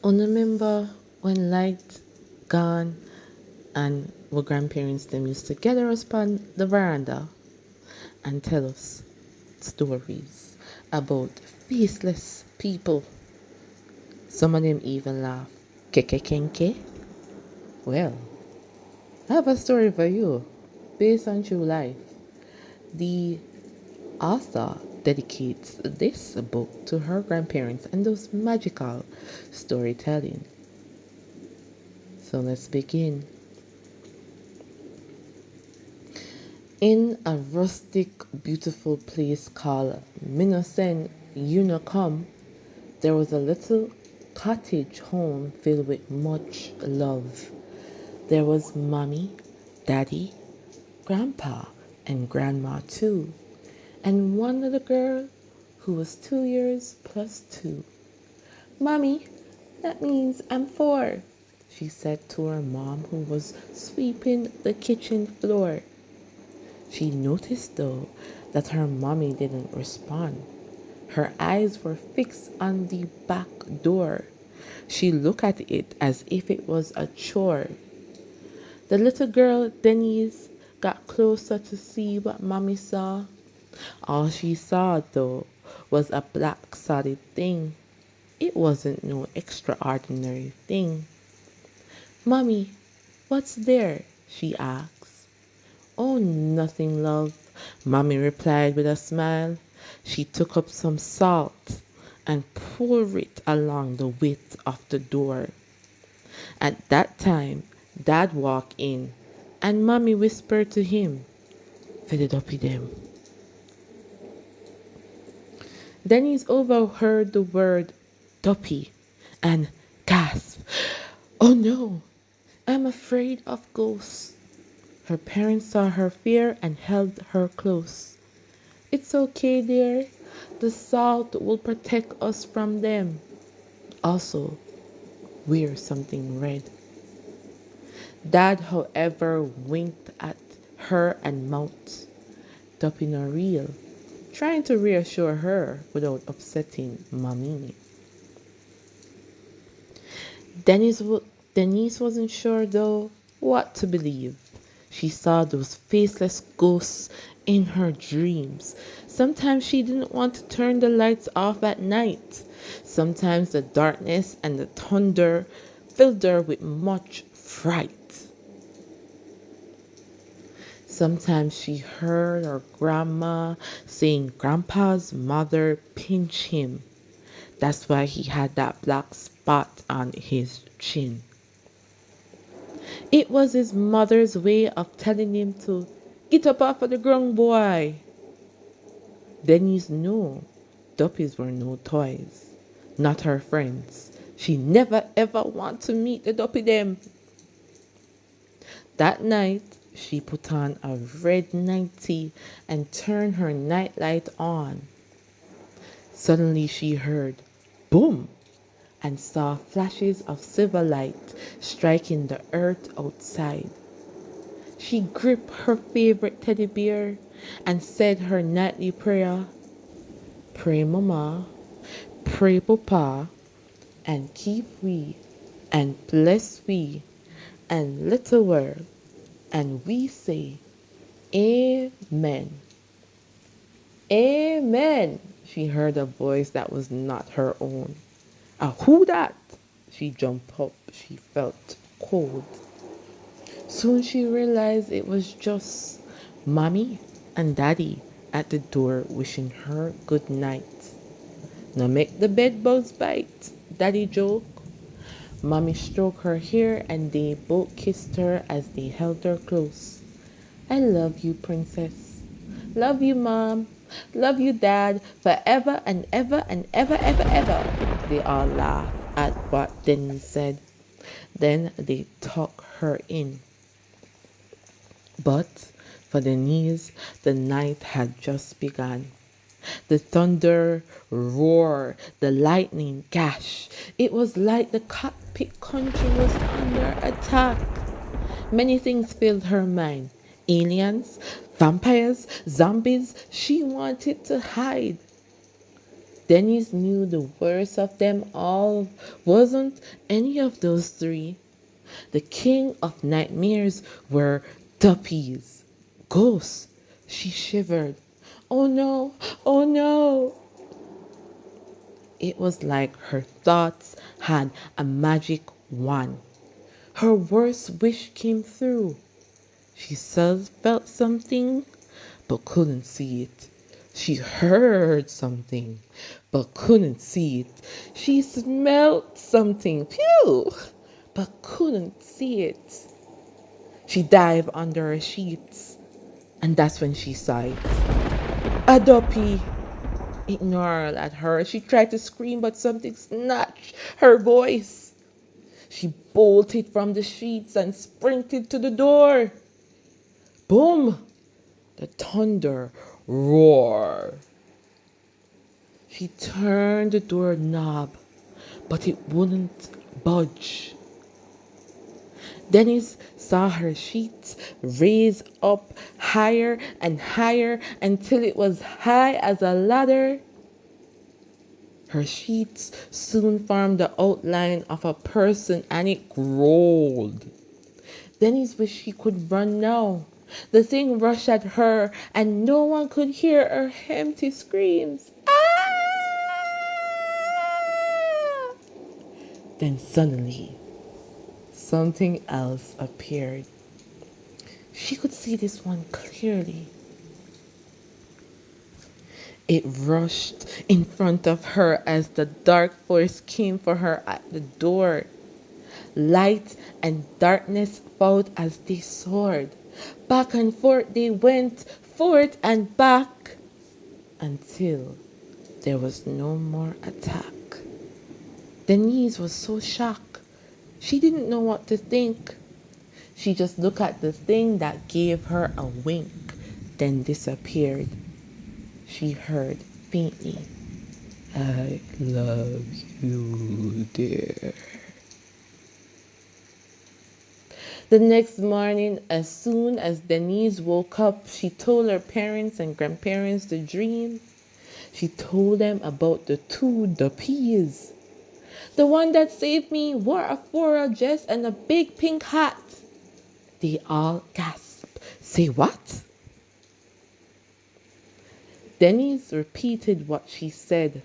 Remember when light gone and our grandparents them used to gather us upon the veranda and tell us stories about faceless people. Some of them even laugh. Kekekenke? Well, I have a story for you based on true life. The author dedicates this book to her grandparents and those magical storytelling. So let's begin. In a rustic, beautiful place called Minosen Unicum, there was a little cottage home filled with much love. There was Mommy, Daddy, Grandpa, and Grandma too, and one little girl who was 2 years plus two. Mommy, that means I'm four, she said to her mom who was sweeping the kitchen floor. She noticed, though, that her mommy didn't respond. Her eyes were fixed on the back door. She looked at it as if it was a chore. The little girl, Denise, got closer to see what mommy saw. All she saw, though, was a black solid thing. It wasn't no extraordinary thing. Mommy, what's there? She asked. Oh, nothing, love, Mommy replied with a smile. She took up some salt and poured it along the width of the door. At that time, Dad walked in, and Mommy whispered to him, "Fill it up with them." Dennis overheard the word Duppy and gasped, "Oh no, I'm afraid of ghosts." Her parents saw her fear and held her close. "It's okay, dear. The salt will protect us from them. Also, wear something red." Dad, however, winked at her and mouthed, "Duppy no real," trying to reassure her without upsetting Mommy. Denise, Denise wasn't sure, though, what to believe. She saw those faceless ghosts in her dreams. Sometimes she didn't want to turn the lights off at night. Sometimes the darkness and the thunder filled her with much fright. Sometimes she heard her grandma saying Grandpa's mother pinched him. That's why he had that black spot on his chin. It was his mother's way of telling him to get up off of the ground, boy. Denise knew Duppies were no toys, not her friends. She never ever want to meet the Duppy them. That night, she put on a red nightie and turned her nightlight on. Suddenly she heard boom and saw flashes of silver light striking the earth outside. She gripped her favorite teddy bear and said her nightly prayer. Pray mama, pray papa, and keep we, and bless we, and little world, and we say, Amen. Amen. She heard a voice that was not her own. Who that? She jumped up. She felt cold. Soon she realized it was just Mommy and Daddy at the door wishing her good night. Now make the bed bugs bite, Daddy joked. Mommy stroked her hair and they both kissed her as they held her close. I love you, princess. Love you, Mom. Love you, Dad. Forever and ever and ever, ever, ever. They all laughed at what Denny said. Then they tucked her in. But for Denise, the night had just begun. The thunder roared, the lightning gashed. It was like the cockpit country was under attack. Many things filled her mind. Aliens, vampires, zombies. She wanted to hide. Dennis knew the worst of them all wasn't any of those three. The king of nightmares were Duppies. Ghosts. She shivered. Oh no, oh no. It was like her thoughts had a magic wand. Her worst wish came through. She felt something, but couldn't see it. She heard something, but couldn't see it. She smelled something, phew, but couldn't see it. She dived under her sheets, and that's when she saw it. A Duppy! It gnarled at her. She tried to scream, but something snatched her voice. She bolted from the sheets and sprinted to the door. Boom! The thunder roared. She turned the doorknob, but it wouldn't budge. Dennis saw her sheets raise up higher and higher until it was high as a ladder. Her sheets soon formed the outline of a person and it growled. Dennis wished he could run now. The thing rushed at her and no one could hear her empty screams. Ah! Then suddenly, something else appeared. She could see this one clearly. It rushed in front of her as the dark force came for her at the door. Light and darkness fought as they soared. Back and forth they went, forth and back, until there was no more attack. Denise was so shocked. She didn't know what to think. She just looked at the thing that gave her a wink, then disappeared. She heard faintly, I love you, dear. The next morning, as soon as Denise woke up, she told her parents and grandparents the dream. She told them about the two Duppies. The one that saved me wore a floral dress and a big pink hat. They all gasped. Say what? Denise repeated what she said.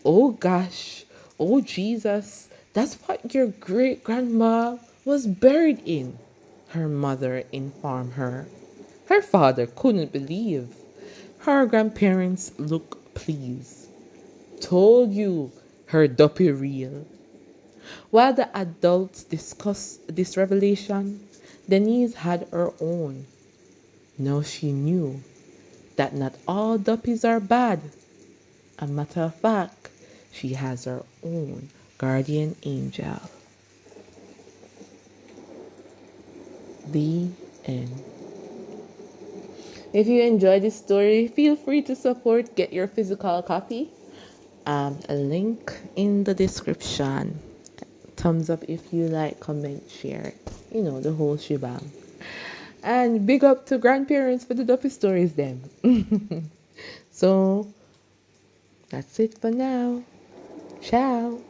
Oh gosh, oh Jesus, that's what your great grandma was buried in, her mother informed her. Her father couldn't believe. Her grandparents looked pleased. Told you, her Duppy real. While the adults discussed this revelation, Denise had her own. Now she knew that not all Duppies are bad. A matter of fact, she has her own guardian angel. The end. If you enjoyed this story, feel free to support. Get your physical copy. A link in the description. Thumbs up if you like, comment, share. You know, the whole shebang. And big up to grandparents for the Duppy stories then. So, that's it for now. Ciao.